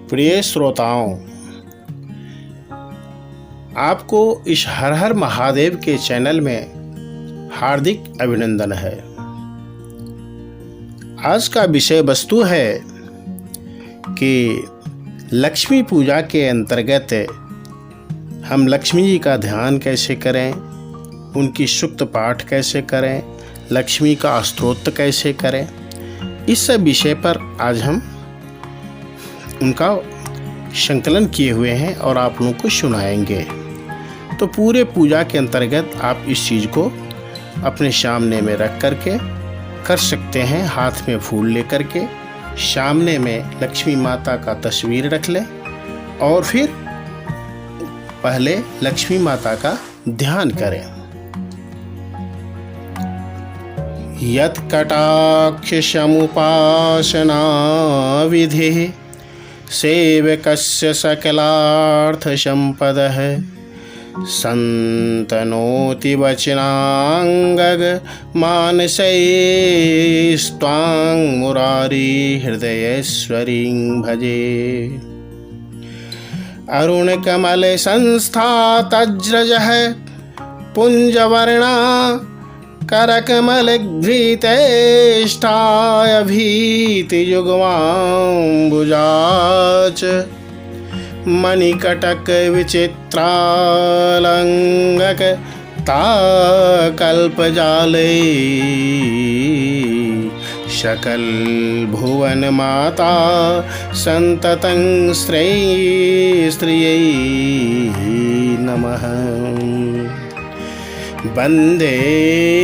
प्रिय श्रोताओं, आपको इस हर हर महादेव के चैनल में हार्दिक अभिनंदन है। आज का विषय वस्तु है कि लक्ष्मी पूजा के अंतर्गत हम लक्ष्मी जी का ध्यान कैसे करें, उनकी सूक्त पाठ कैसे करें, लक्ष्मी का स्तोत्र कैसे करें। इस सब विषय पर आज हम उनका संकलन किए हुए हैं और आप लोगों को सुनाएंगे। तो पूरे पूजा के अंतर्गत आप इस चीज़ को अपने सामने में रख करके कर सकते हैं। हाथ में फूल लेकर के सामने में लक्ष्मी माता का तस्वीर रख लें और फिर पहले लक्ष्मी माता का ध्यान करें। यत् कटाक्ष समुपासना विधि सेवकस्य सकलार्थ संपदः संतनोति वचनांगग मानसै स्वां मुरारी हृदयेश्वरीं भजे। अरुण कमल संस्था तज्रजः पुंजवर्णा करकमल घृतेष्ठाय भीति युग्माम्बुजाच मणिकटक विचित्रालंगक ताकल्पजाले शकल भुवन माता संततं स्त्रियै नमः। वंदे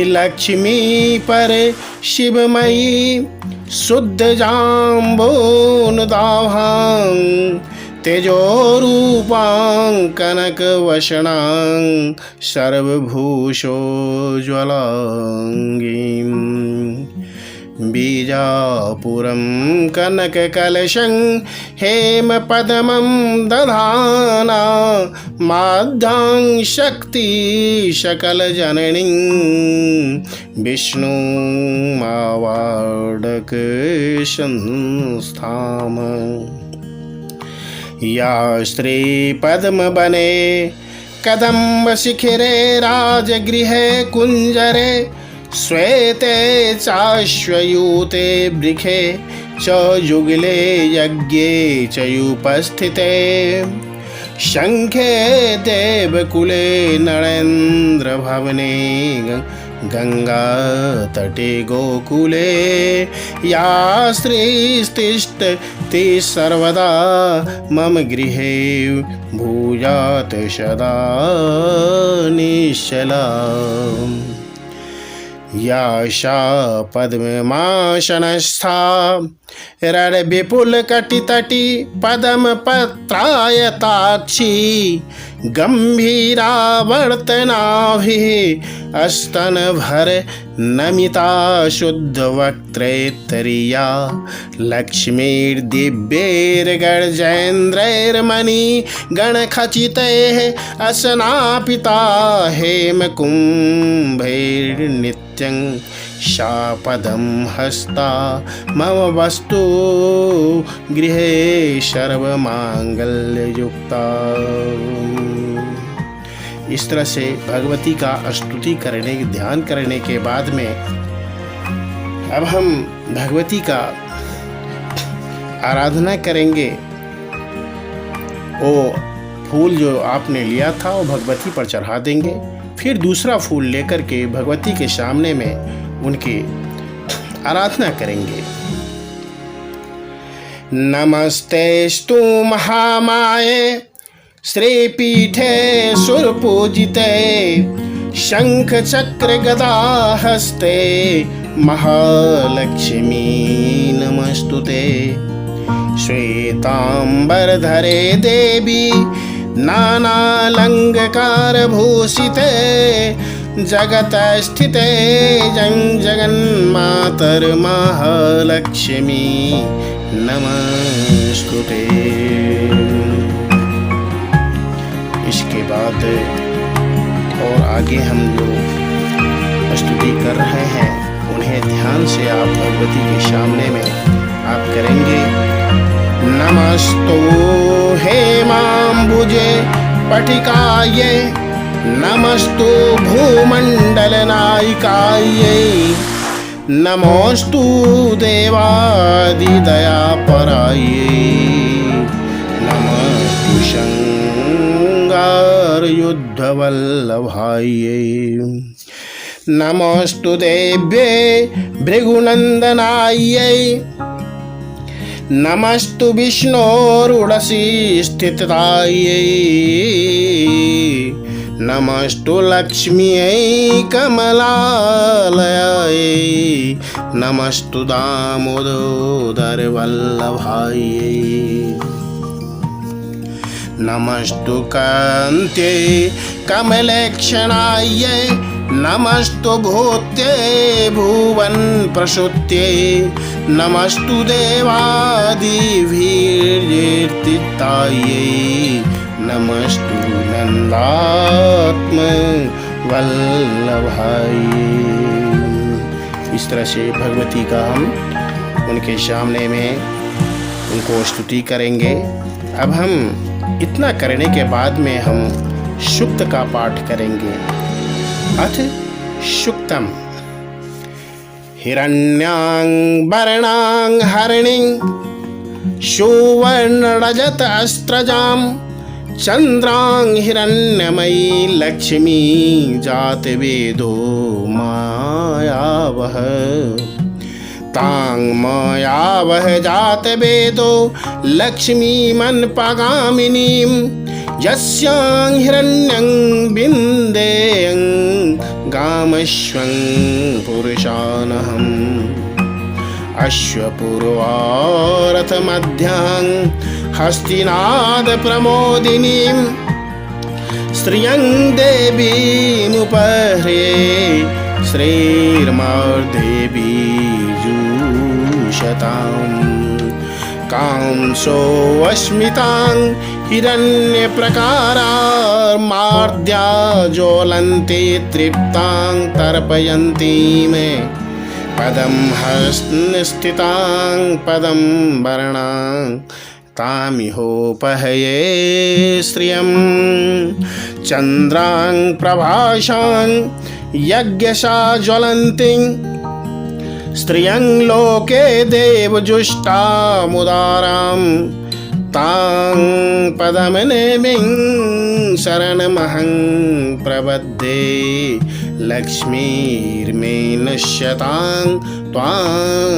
लक्ष्मी पर शिवमयी शुद्ध जाम्बोनुदाभां तेजोरूपां कनकवशनां सर्वभूषोज्ज्वलांगीं बीजापुरं कनककलशं हेमपद्मं दधाना माद्यां शक्ति सकलजननीं विष्णुमावाडक संस्थाम्। या स्त्री पद्मवने कदम्बशिखिरे राजगृहे कुञ्जरे श्वेते चाश्वयूते वृखे च युगले यज्ञे चयुपस्थिते शंखे देवकुले नरेन्द्र भवने गंगा तटे गोकुले या स्त्रीस्तिष्ठति सर्वदा मम गृहे भूयात् सदा निश्चला। या सा पद्ममासनस्था रणविपुलकटितटी पद्मपत्रायताक्षी गंभीरावर्तनाभिः स्तनभर नमिता शुद्धवक्त्रैतरीया लक्ष्मीर्दिव्यैर्गर्जैन्द्रैर्मणि गणखचितैः असनापिता हेमकुम्भैर्नित्यं सा पदं हस्ता मम वस्तु गृहे सर्वमांगल्ययुक्ता। इस तरह से भगवती का स्तुति करने, ध्यान करने के बाद में अब हम भगवती का आराधना करेंगे। वो फूल जो आपने लिया था वो भगवती पर चढ़ा देंगे। फिर दूसरा फूल लेकर के भगवती के सामने में उनकी आराधना करेंगे। नमस्तेस्तु महामाये श्रीपीठे सुरपूजिते शंख चक्र गदा हस्ते महालक्ष्मी नमस्तुते। श्वेतांबरधरे देवी नानालंकार भूषिते जगत स्थिते जगन्मातर महालक्ष्मी नमस्तुते। इसके बाद और आगे हम जो स्तुति कर रहे हैं उन्हें ध्यान से आप भगवती के सामने में आप करेंगे। नमः नमस्तु हेमाम्बुजे पटिकायै नमस्तु भूमण्डलनायिकायै नमोस्तु देवादिदयापरायै नमस्तु शृङ्गारयुद्धवल्लभायै नमोस्तु देव्ये भृगुनन्दनायै नमस्तु विष्णोरुडसी स्थितायै नमस्तु लक्ष्म्यै कमलालयायै नमस्तु दामोदरवल्लभायै नमस्तु कान्त्यै कमलेक्षणायै नमस्तु भूत्यै भुवन प्रसूत्यै नमस्तु देवादिवीर्येर्तितायै नमस्तु नन्दात्मवल्लभायै। इस तरह से भगवती का हम उनके सामने में उनको स्तुति करेंगे। अब हम इतना करने के बाद में हम सूक्त का पाठ करेंगे। अथ सूक्तम। हिरण्यां वर्णां हरिणीं सुवर्णरजत अस्त्रजां चन्द्रां हिरण्यमयी लक्ष्मी जातवेदो मायावह तां मायावह जातवेदो लक्ष्मीमन्पगामिनीं यस्यां हिरण्यं बिन्देयं गामश्वं पुरुषानहम् अश्वपूर्वारथमध्यं हस्तिनादप्रमोदिनीं श्रियं देवीमुपह्रे श्रीर्मार्देवीजुषताम् कांसोऽस्मितां हिरण्यप्रकारार्माद्या ज्वलन्ति तृप्तां तर्पयन्ती मे पदं हस्तस्थितां पदं वर्णां तामिहोपहये श्रियं चन्द्रां प्रभासां यज्ञशा ज्वलन्तीं स्त्रियं लोके देवजुष्टामुदारां तां पदमनेमिं शरणमहं प्रपद्ये लक्ष्मीर्मे नश्यतां त्वां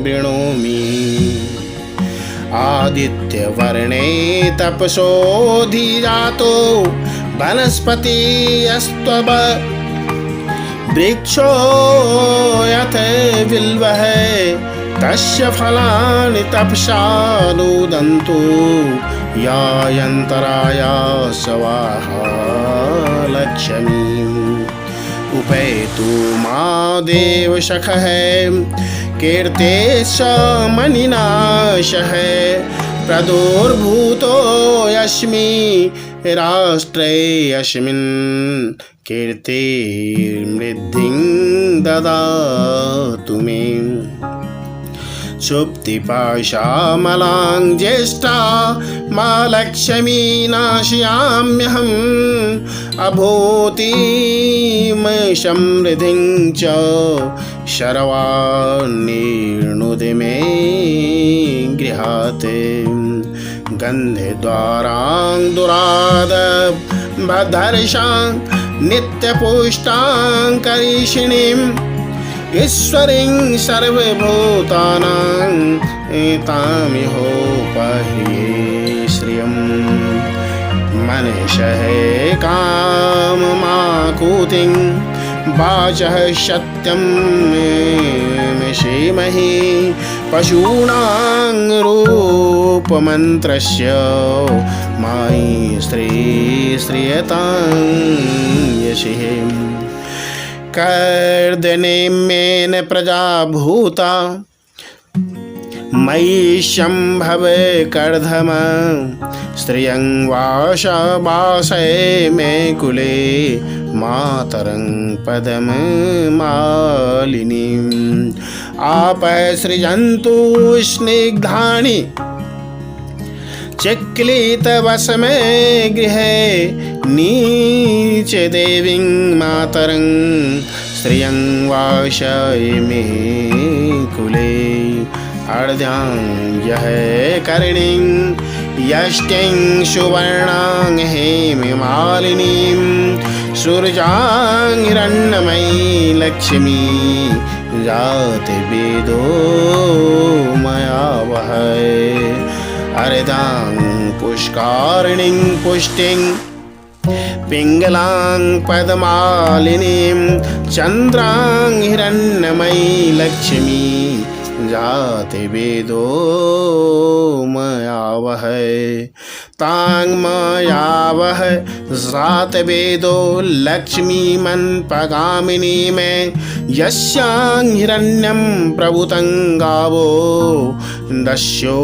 वृणोमि आदित्यवर्णे तपसोऽधिजातो वनस्पति अस्त्वब वृक्षो यथ बिल्वः तस्य फलानि तपसा नोदन्तु यायन्तराया स्वाहा लक्ष्मीम् उपैतु मा देवशखः कीर्तेश मणिनाशः प्रदुर्भूतो यस्मि राष्ट्रे यस्मिन् कीर्तिर्मृद्धिं ददातु मे सुप्तिपाशामलां ज्येष्ठा मा लक्ष्मी नाशयाम्यहम् अभूतिं समृद्धिं च शर्वाणीर्णुदि मे गृहात् गन्धद्वारां दुरादभधर्षां नित्यपुष्टां करीषिणीम् ईश्वरीं सर्वभूतानां तामिहोपह्ये श्रियं मनसः काममाकुतिं वाचः सत्यं मिषेमहि पशूनां रूपमन्त्रस्य मायि श्रीयतां यशिः कर्दनेमेन प्रजाभूता मयि शम्भव कर्धम स्त्रियं वासय मे कुले मातरं पदम मालिनीम् आपः सृजन्तु स्निग्धानि चिक्लित वस में गृहे नीच देवीं मातरं श्रियं वाशयिमे कुले अर्ध्यां यः कर्णीं यष्टिं सुवर्णां हेममालिनीं सूरजां हिरण्मयी लक्ष्मी जाति वेदो मया वह अर्धां पुष्कारिणीं पुष्टिं पिंगलां पद्मालिनीं चंद्रां हिरण्मयी लक्ष्मी जाति वेदो मया वह तां मया वह जात वेदो लक्ष्मीमन् पगामिनी में यस्यां हिरण्यं प्रभुतं गावो दस्यो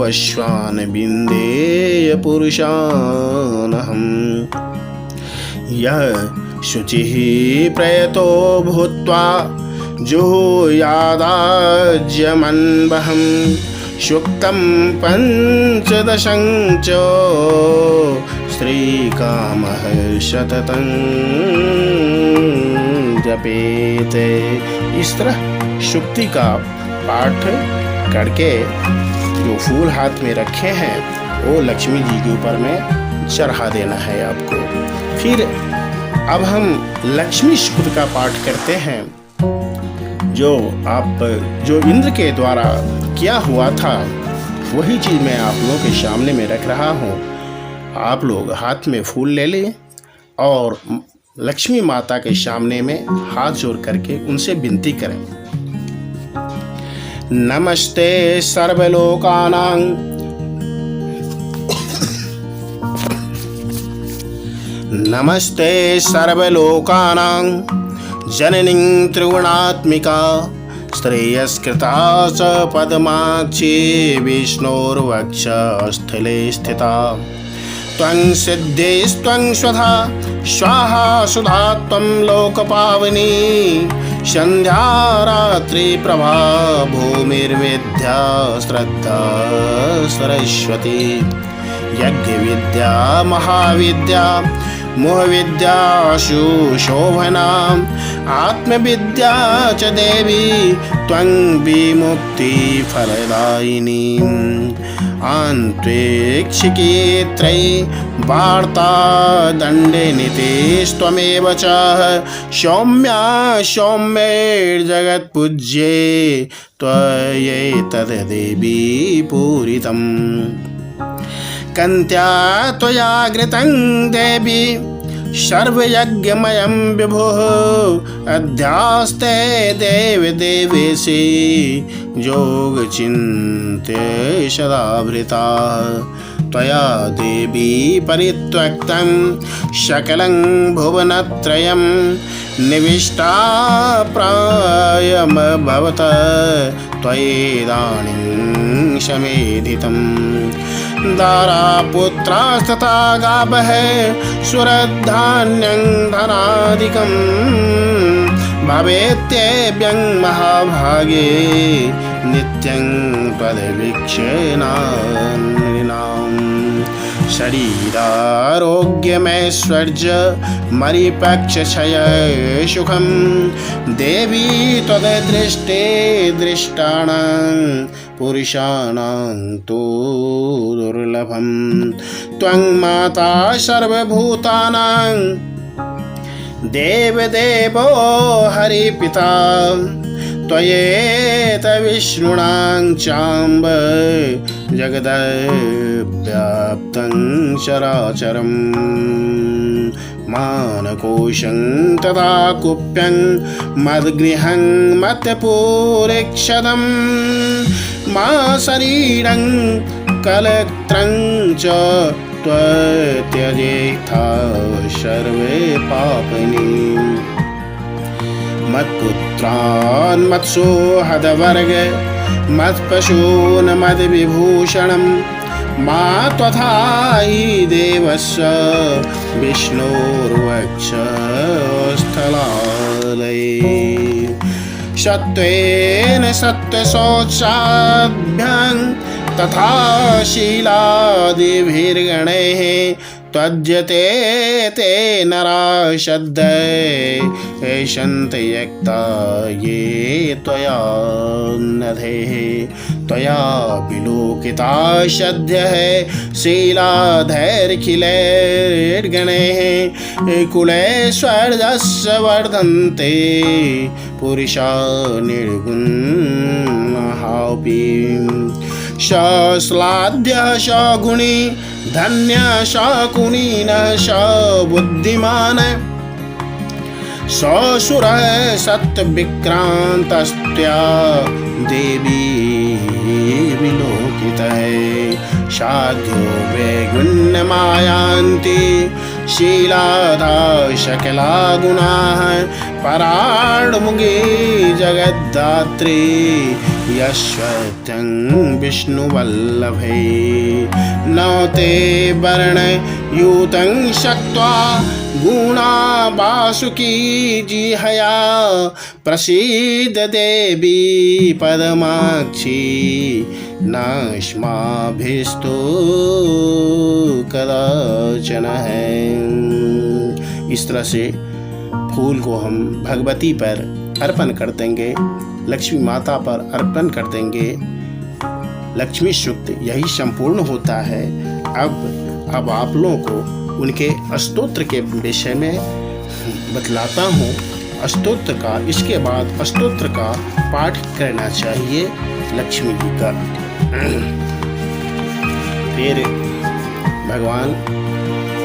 अश्वान बिन्देय पुरुषानहम् यः शुचिः प्रयतो भूत्वा जुहुयादाज्यमन्वहं शुक्तं पंचदशं च श्रीकामः शततं जपेते। इस तरह शुक्ति का पाठ करके जो फूल हाथ में रखे हैं वो लक्ष्मी जी के ऊपर में चढ़ा देना है आपको। फिर अब हम लक्ष्मी शुक्र का पाठ करते हैं, जो इंद्र के द्वारा किया हुआ था वही चीज मैं आप लोगों के सामने में रख रहा हूँ। आप लोग हाथ में फूल ले लें और लक्ष्मी माता के सामने में हाथ जोड़ करके उनसे विनती करें। नमस्ते सर्वलोकानां नमस्ते सर्वलोकानां जननीं त्रिगुणात्मिका श्रेयस्कृता च पद्माक्षी विष्णोर्वक्षस्थले स्थिता त्वं सिद्धिस्त्वं स्वधा स्वाहा सुधा त्वं लोकपावनी संध्या रात्रि प्रभा भूमिर्विद्या श्रद्धा सरस्वती यज्ञ विद्या महाविद्या मोहविद्या सुशोभना आत्मविद्या च देवी त्वं विमुक्ति फलदायिनी आन्त्वेक्षिकी त्रयी वार्ता दण्डिनीतिस्त्वमेव च सौम्या सौम्यैर्जगत्पूज्ये त्वयैतद्देवी पूरितम् कन्त्या त्वया घृतं देवी सर्वयज्ञमयं विभुः अध्यास्ते देवदेवेशि योगचिन्त्य सदाभृता त्वया देवी परित्यक्तं सकलं भुवनत्रयं निविष्टा प्रायमभवत् त्वयैदानीं समेधितम् दारापुत्रास्तथा गावः सुरधान्यं धनादिकं भवेत्येभ्यं महाभागे नित्यं त्वद्वीक्षणान्नृणाम् शरीरारोग्यमैश्वर्य मरिपक्षक्षय सुखं देवी त्वद्दृष्टे दृष्टानां पुरुषाणां तु दुर्लभं त्वं माता सर्वभूतानां देवदेवो हरिपिता त्वयेतविष्णुणां चाम्ब जगद्व्याप्तं चराचरं मानकोशं तदा कुप्यं मद्गृहं मत्पूरेक्षदं मा शरीरं कलत्रं च त्वत्यजेथा सर्वे पापनी मत्पुत्रान् मत्सोहदवर्ग मत्पशून् मद्विभूषणं मा त्वथा हि देवस्य विष्णोर्वक्षस्थलालये सत्त्वेन सत्त्वशौचाभ्यां तथा शीलादिभिर्गणैः त्वज्यते ते नरा श्रद्धये शन्तयक्ता ये त्वया नधेः त्वया विलोकिता श्रद्धयः शीलाधैर्खिलैर्गणैः कुलैश्वर्यस्य वर्धन्ते पुरुषा निर्गुणापि श्लाघ्यः सगुणी धन्यः सकुलीनः सबुद्धिमान् ससुरः सत्विक्रान्तस्त्वया देवी विलोकितः साध्यो वैगुण्यमायान्ति शीलाधा शकला गुणाः परार्णमुगे जगद्धात्री यश्वत्यं विष्णुवल्लभे न ते वर्णयूतं शक्त्वा गुणा वासुकी जिहया प्रसीद देवी पदमाक्षी नाश्माभिस्तु कदाचन है। इस तरह से फूल को हम भगवती पर अर्पण कर देंगे, लक्ष्मी माता पर अर्पण कर देंगे। लक्ष्मी सूक्त यही संपूर्ण होता है। अब आप लोगों को उनके स्तोत्र के विषय में बतलाता हूँ। स्तोत्र का, इसके बाद स्तोत्र का पाठ करना चाहिए लक्ष्मी जी का। फिर भगवान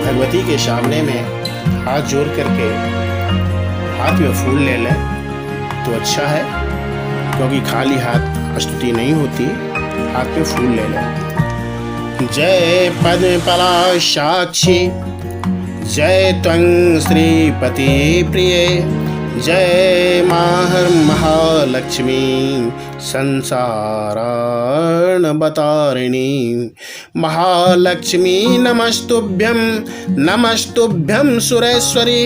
भगवती के सामने में हाथ जोड़ करके हाथ में फूल ले लें तो अच्छा है, क्योंकि खाली हाथ स्तुति नहीं होती, हाथ में फूल ले लें। जय पद्मपला साक्षी जय त्वं श्रीपति प्रिय जय महालक्ष्मी संसारार्णवतारिणी महालक्ष्मी नमस्तुभ्यं सुरेश्वरी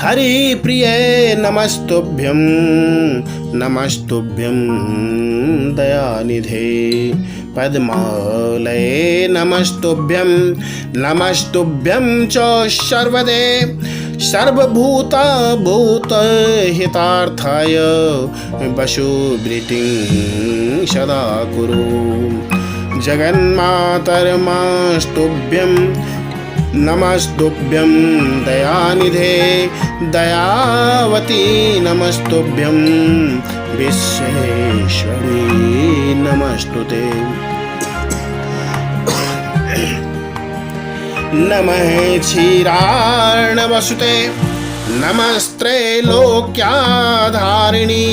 हरिप्रिये नमस्तुभ्यं दयानिधे पद्मालये नमस्तुभ्यं च सर्वदे सर्वभूतहितार्थाय वशुभृतिं सदा कुरु जगन्मातर्मास्तुभ्यं नमस्तुभ्यं दयानिधे दयावती नमस्तुभ्यं विश्वेश्वरी नमस्तुते नमः क्षीरार्णवसुते नमस्त्रैलोक्याधारिणी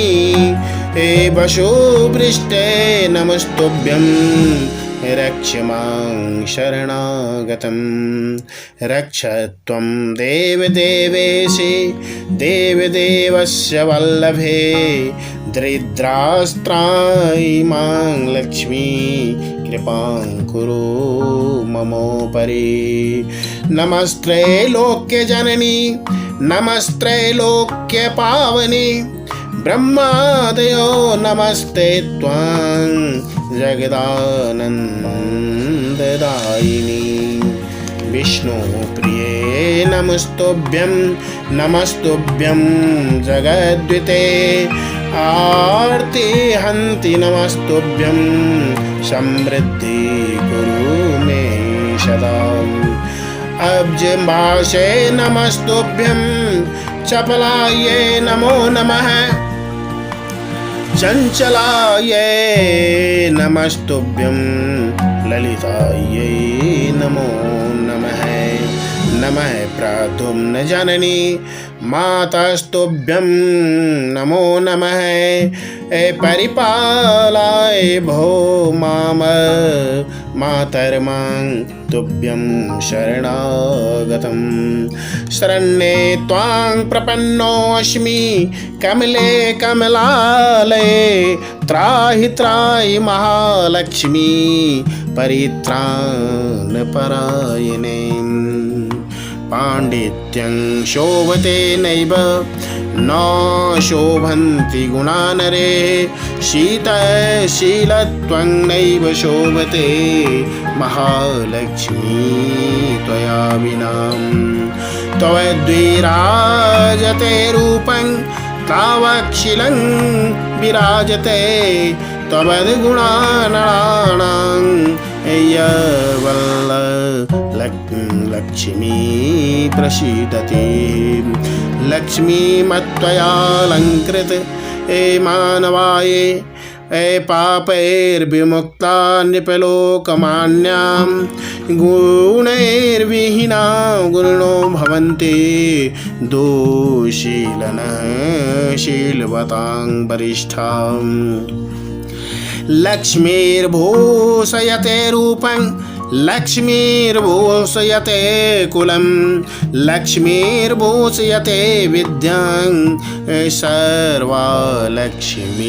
हे वशुभृष्टे नमस्तुभ्यं रक्ष मां शरणागतं रक्ष त्वं देवदेवेशे देवदेवस्य वल्लभे दरिद्रास्त्राय मां लक्ष्मी कृपां कुरु ममोपरि नमस्त्रैलोक्यजननी नमस्त्रैलोक्यपावनी ब्रह्मादयो नमस्ते त्वां जगदानन्ददायिनी विष्णुप्रिये नमस्तुभ्यं जगद्विते आर्ति हन्ति नमस्तुभ्यं समृद्धि कुरु मे सदा अब्जभाषे नमस्तुभ्यं चपलाये नमो नमः चंचलाये नमस्तुभ्यं ललिताये नमो नमः नमः प्रद्युम्न जननी मातास्तुभ्यं नमो नमः परिपालाय भो माम मातर्मां तुभ्यं शरणागतं शरण्ये त्वां प्रपन्नोऽस्मि कमले कमलालये त्राहि त्राहि महालक्ष्मी परित्राणपरायणे पाण्डित्यं शोभते नैव न शोभन्ति गुणा नरे शीलत्वं नैव शोभते महालक्ष्मी त्वया विना त्वद्विराजते रूपं तावक्षिलं विराजते त्वद्गुणानणानां लक्ष्मी प्रसीदते लक्ष्मीमत्वयालङ्कृत ए मानवाये पापैर्विमुक्ता नृपलोकमान्यां गुणैर्विहीना गुणो भवन्ति दोषीलनः शीलवतां वरिष्ठाम् लक्ष्मीर्भूषयते रूपं लक्ष्मीर्भूषयते कुलं लक्ष्मीर्भूषयते विद्यां सर्वा लक्ष्मीर्विषयते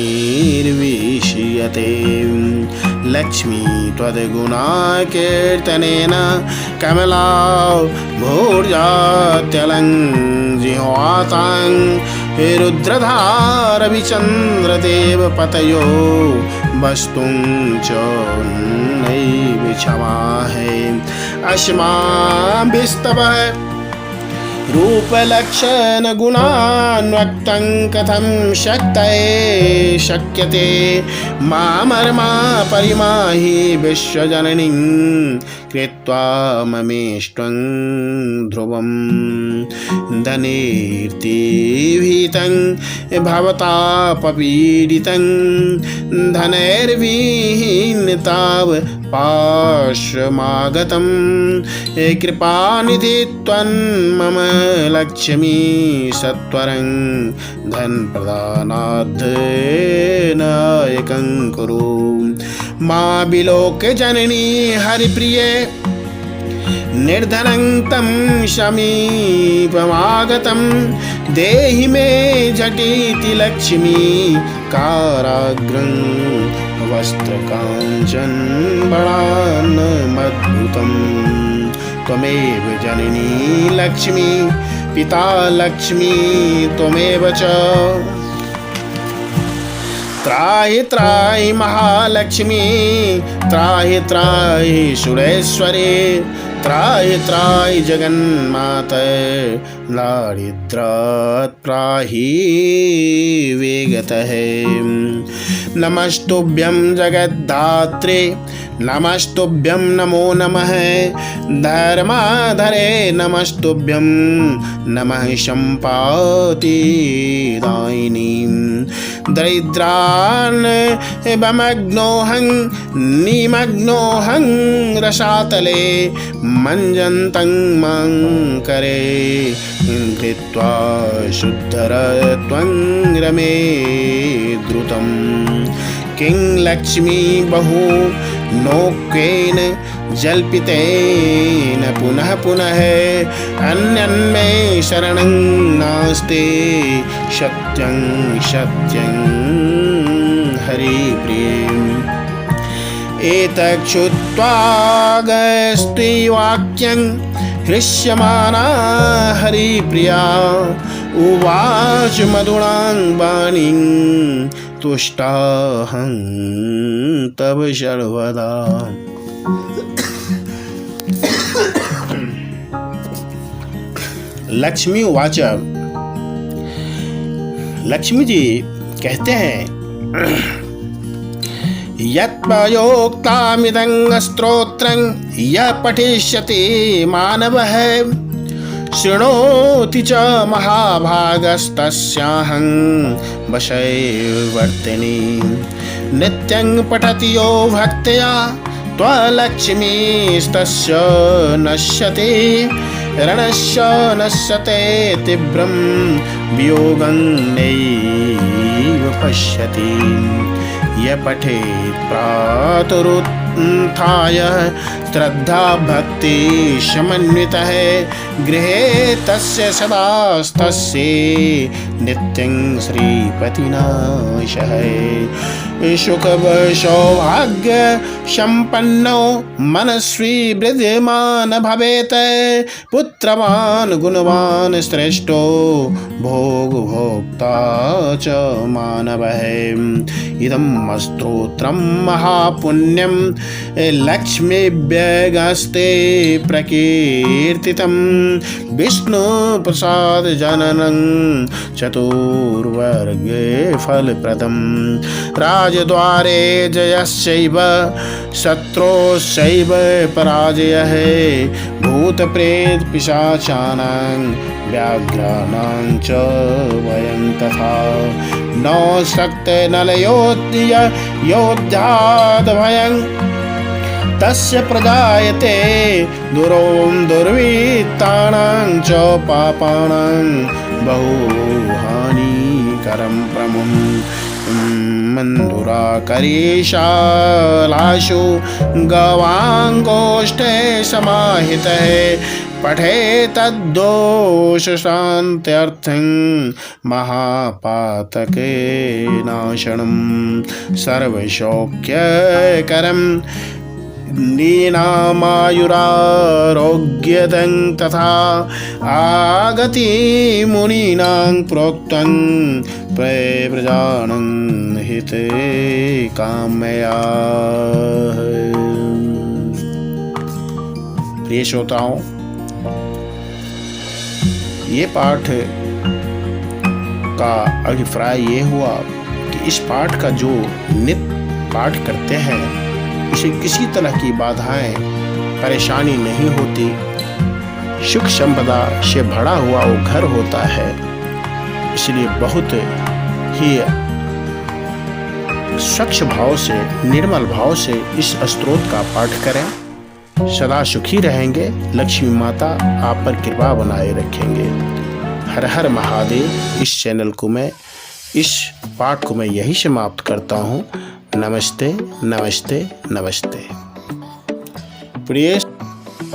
लक्ष्मी त्वद्गुणाकीर्तनेन कमला भूर्जात्यलं जिह्वातां रुद्रधारविचन्द्रदेवपतयो वस्तुं च नैव क्षमाहे अस्माभिस्तवः रूपलक्षणगुणान्वक्तं कथं शक्यते मामर्मा परिमाहि विश्वजननीं कृत्वा ममेष्टं ध्रुवं धनेर्तिभीतं भवतापपीडितं धनैर्विहीनताव पार्श्वमागतं कृपानिधि त्वं मम लक्ष्मी सत्वरं धनप्रदानाद्धनायकं कुरु मा विलोक्य जननी हरिप्रिये निर्धनं तं समीपमागतं देहि मे झटिति लक्ष्मी काराग्रं वस्त्रकाञ्चनबणान्मद्भुतं त्वमेव जननी लक्ष्मी पिता लक्ष्मी त्वमेव च त्राहि त्राहि महालक्ष्मी त्राहि त्राहि सुरेश्वरी त्राहि त्राहि जगन्माते दारिद्र्यात् त्राहि वेगतः नमस्तुभ्यं जगद्धात्रे नमस्तुभ्यं नमो नमः धर्माधरे नमस्तुभ्यं नमः सम्पातिदायिनी दरिद्रान् वमग्नोऽहं निमग्नोऽहं रसातले मञ्जन्तं मां करे कृत्वा शुद्धरत्वं रमे द्रुतं किं लक्ष्मी बहु नौकेन जल्पितेन पुनः पुनः अन्यन्मे शरणं नास्ते सत्यं सत्यं हरिप्रियम् एतच्छ्रुत्वागस्ति वाक्यं हृष्यमाना हरिप्रिया उवाच मधुरां वाणीं तुष्टाहं तव सर्वदा। लक्ष्मी उवाच लक्ष्मी जी कहते हैं यत्पयोक्तामिदं स्तोत्रं यः पठिष्यति मानवः शृणोति च महाभागस्तस्याहं वशैर्वर्तिनी नित्यं पठति यो भक्त्या त्वलक्ष्मीस्तस्य नश्यति रणस्य नश्यते तीव्रं वियोगं नैव पश्यति य पठेत् ग्रंथाय श्रद्धा भक्ति समन्वितः गृहे तस्य सदास्तस्य नित्यं श्रीपतिनाशः सुख सौभाग्य संपन्नो मनस्वी वृद्धिमान भवेत् पुत्रवान गुणवान श्रेष्ठो भोग भोक्ता च मानवः इदं स्तोत्रं महापुण्यं लक्ष्मीभ्यगस्ते प्रकीर्तितं विष्णु प्रसाद जननं चतुर्वर्गे फलप्रदं राजद्वारे जयश्चैव शत्रोश्चैव पराजयः भूतप्रेत पिशाचानां व्याघ्राणां च वयं तथा न शक्तिनलयोध्याद् भयं तस्य प्रजायते दुरों दुर्वृत्तानां च पापानां बहु हानिकरं प्रमुं मन्धुराकरीशालाशु गवाङ्गोष्ठे समाहितः पठे तद्दोषशान्त्यर्थं महापातके नाशनं सर्वशौख्यकरं दीनामायुरारोग्यदं तथा आगति मुनीनां प्रोक्तं प्रजानां हिते कामया। प्रिय श्रोताओं, ये पाठ का अभिप्राय ये हुआ कि इस पाठ का जो नित्य पाठ करते हैं इसे किसी तरह की बाधाएं परेशानी नहीं होती, सुख संपदा से भरा हुआ वो घर होता है। इसलिए बहुत ही स्वच्छ भाव से, निर्मल भाव से इस स्तोत्र का पाठ करें, सदा सुखी रहेंगे। लक्ष्मी माता आप पर कृपा बनाए रखेंगे। हर हर महादेव। इस चैनल को मैं, इस पाठ को मैं यही समाप्त करता हूँ। नमस्ते नमस्ते नमस्ते। प्रिय